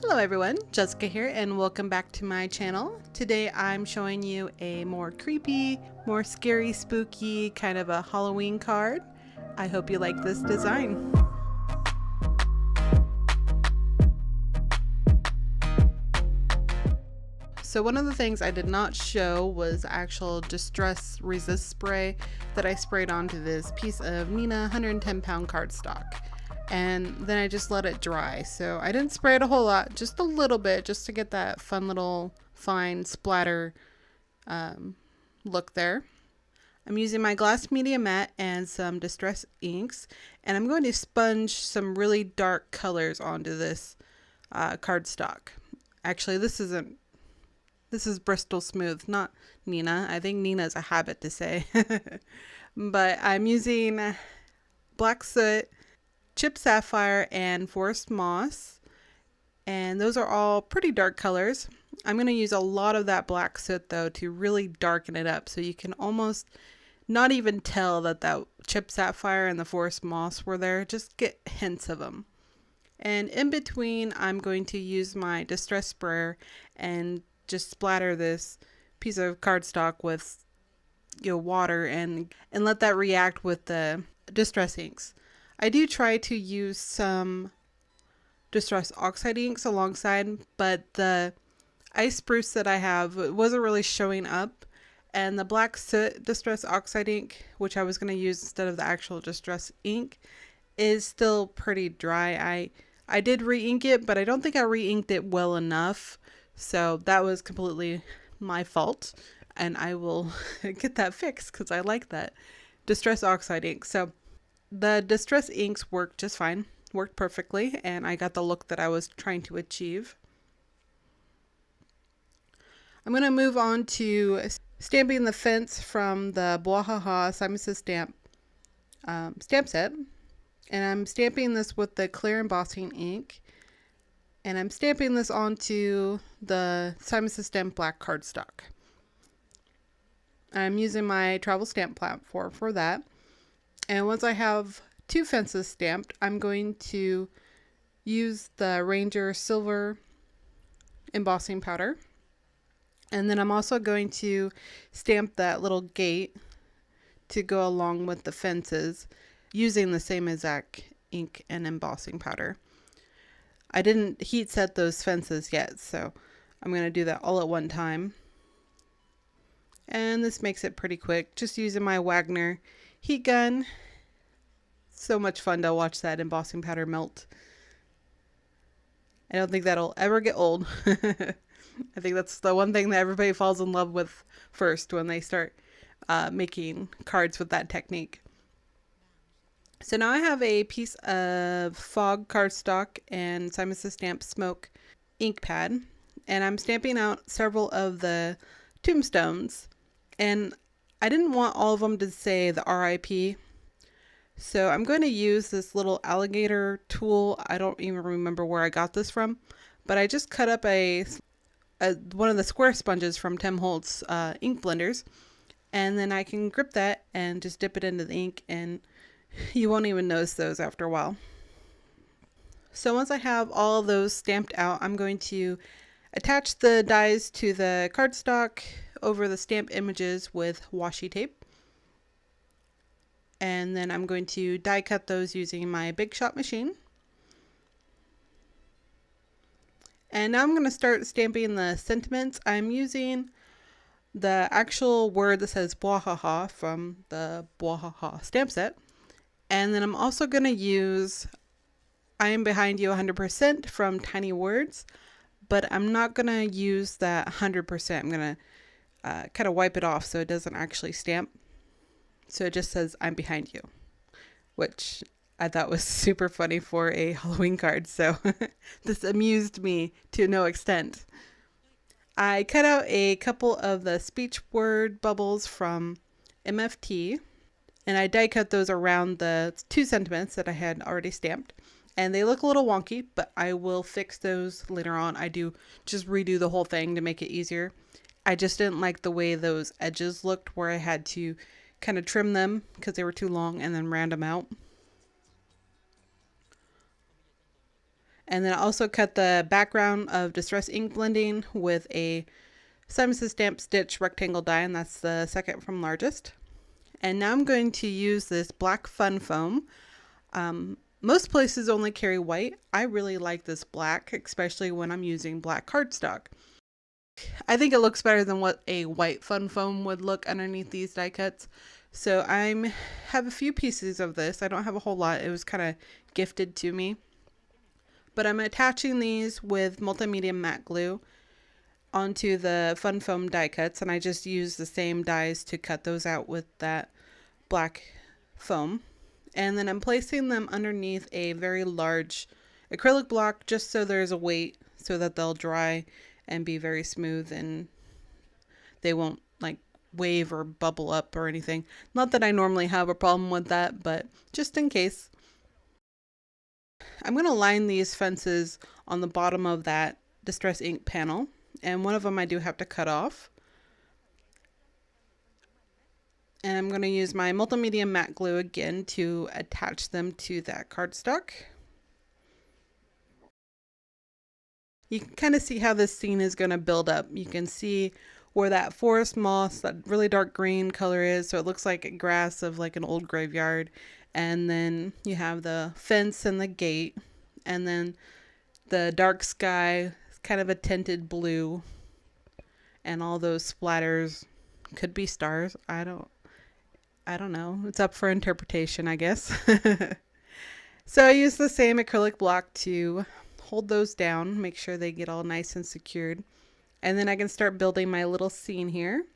Hello everyone, Jessica here and welcome back to my channel. Today I'm showing you a more creepy, more scary, spooky, kind of a Halloween card. I hope you like this design. So one of the things I did not show was actual distress resist spray that I sprayed onto this piece of Neenah 110-pound cardstock. And then I just let it dry. So I didn't spray it a whole lot, just a little bit, just to get that fun little fine splatter look there. I'm using my glass media matte and some distress inks, and I'm going to sponge some really dark colors onto this cardstock. Actually, this is Bristol Smooth, not Neenah. I think Neenah is a habit to say. But I'm using Black Soot, Chip Sapphire, and Forest Moss, and those are all pretty dark colors. I'm going to use a lot of that Black Soot though to really darken it up so you can almost not even tell that Chip Sapphire and the Forest Moss were there, just get hints of them. And in between I'm going to use my distress sprayer and just splatter this piece of cardstock with water and let that react with the distress inks. I do try to use some distress oxide inks alongside, but the ice spruce that I have wasn't really showing up, and the Black Soot distress oxide ink, which I was going to use instead of the actual distress ink, is still pretty dry. I did re-ink it, but I don't think I re-inked it well enough, so that was completely my fault, and I will get that fixed because I like that distress oxide ink. So the distress inks worked just fine, worked perfectly, and I got the look that I was trying to achieve. I'm going to move on to stamping the fence from the Bwahaha Simon Says Stamp stamp set, and I'm stamping this with the clear embossing ink, and I'm stamping this onto the Simon Says Stamp Black Cardstock. I'm using my travel stamp platform for that. And once I have two fences stamped, I'm going to use the Ranger Silver embossing powder. And then I'm also going to stamp that little gate to go along with the fences using the same exact ink and embossing powder. I didn't heat set those fences yet, so I'm going to do that all at one time. And this makes it pretty quick, just using my Wagner heat gun. So much fun to watch that embossing powder melt. I don't think that'll ever get old. I think that's the one thing that everybody falls in love with first when they start making cards with that technique. So now I have a piece of Fog Cardstock and Simon Says Stamp Smoke Ink pad, and I'm stamping out several of the tombstones, and I didn't want all of them to say the RIP, so I'm going to use this little alligator tool. I don't even remember where I got this from, but I just cut up one of the square sponges from Tim Holtz ink blenders, and then I can grip that and just dip it into the ink, and you won't even notice those after a while. So once I have all of those stamped out, I'm going to attach the dies to the cardstock over the stamp images with washi tape. And then I'm going to die cut those using my Big Shot machine. And now I'm going to start stamping the sentiments. I'm using the actual word that says Bwahaha from the Bwahaha stamp set. And then I'm also going to use I Am Behind You 100% from Tiny Words, but I'm not going to use that 100%. I'm going to kind of wipe it off so it doesn't actually stamp. So it just says I'm behind you, which I thought was super funny for a Halloween card. So this amused me to no extent. I cut out a couple of the speech word bubbles from MFT, and I die cut those around the two sentiments that I had already stamped. And they look a little wonky, but I will fix those later on. I do just redo the whole thing to make it easier. I just didn't like the way those edges looked where I had to kind of trim them because they were too long and then round them out. And then I also cut the background of Distress Ink Blending with a Simon Says Stamp Stitch Rectangle Die, and that's the second from largest. And now I'm going to use this black fun foam. Most places only carry white. I really like this black, especially when I'm using black cardstock. I think it looks better than what a white fun foam would look underneath these die cuts. So I have a few pieces of this. I don't have a whole lot. It was kind of gifted to me. But I'm attaching these with multimedia matte glue onto the fun foam die cuts, and I just use the same dies to cut those out with that black foam. And then I'm placing them underneath a very large acrylic block just so there's a weight so that they'll dry and be very smooth and they won't like wave or bubble up or anything. Not that I normally have a problem with that, but just in case. I'm going to line these fences on the bottom of that Distress Ink panel, and one of them I do have to cut off. And I'm going to use my multimedia matte glue again to attach them to that cardstock. You can kind of see how this scene is going to build up. You can see where that forest moss, that really dark green color is, so it looks like grass of like an old graveyard. And then you have the fence and the gate, and then the dark sky, kind of a tinted blue, and all those splatters could be stars. I don't know. It's up for interpretation, I guess. So I use the same acrylic block to hold those down, make sure they get all nice and secured. And then I can start building my little scene here.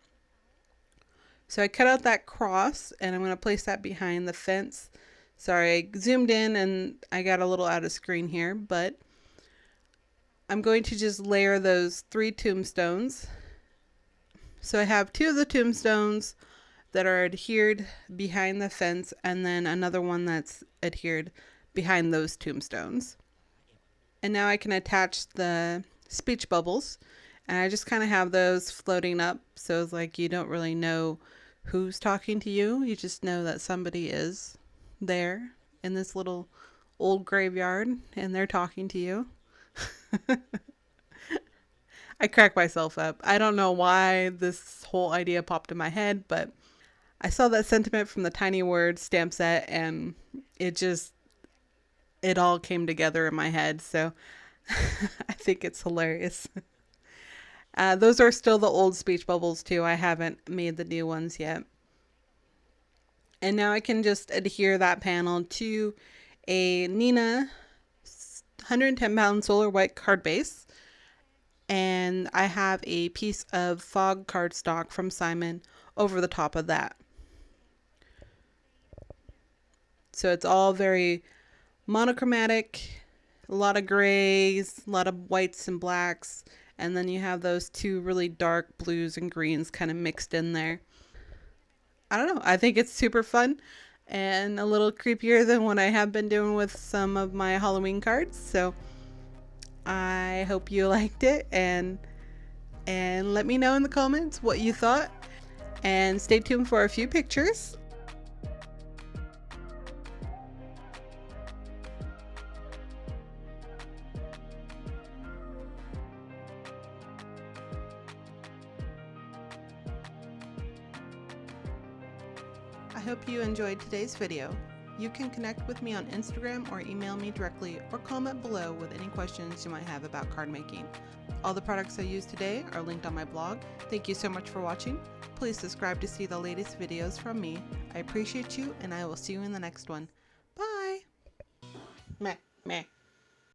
So I cut out that cross, and I'm going to place that behind the fence. Sorry, I zoomed in and I got a little out of screen here, but I'm going to just layer those 3 tombstones. So I have 2 of the tombstones that are adhered behind the fence, and then another one that's adhered behind those tombstones. And now I can attach the speech bubbles, and I just kind of have those floating up, so it's like you don't really know who's talking to you. You just know that somebody is there in this little old graveyard and they're talking to you. I crack myself up. I don't know why this whole idea popped in my head, but I saw that sentiment from the Tiny Word stamp set, and it all came together in my head. So I think it's hilarious. Those are still the old speech bubbles too. I haven't made the new ones yet. And now I can just adhere that panel to a Neenah 110 pound solar white card base. And I have a piece of Fog Cardstock from Simon over the top of that. So it's all very monochromatic, a lot of grays, a lot of whites and blacks. And then you have those 2 really dark blues and greens kind of mixed in there. I don't know. I think it's super fun and a little creepier than what I have been doing with some of my Halloween cards. So I hope you liked it, and let me know in the comments what you thought, and stay tuned for a few pictures. I hope you enjoyed today's video. You can connect with me on Instagram or email me directly, or comment below with any questions you might have about card making. All the products I used today are linked on my blog. Thank you so much for watching. Please subscribe to see the latest videos from me. I appreciate you, and I will see you in the next one. Bye! Meh, meh.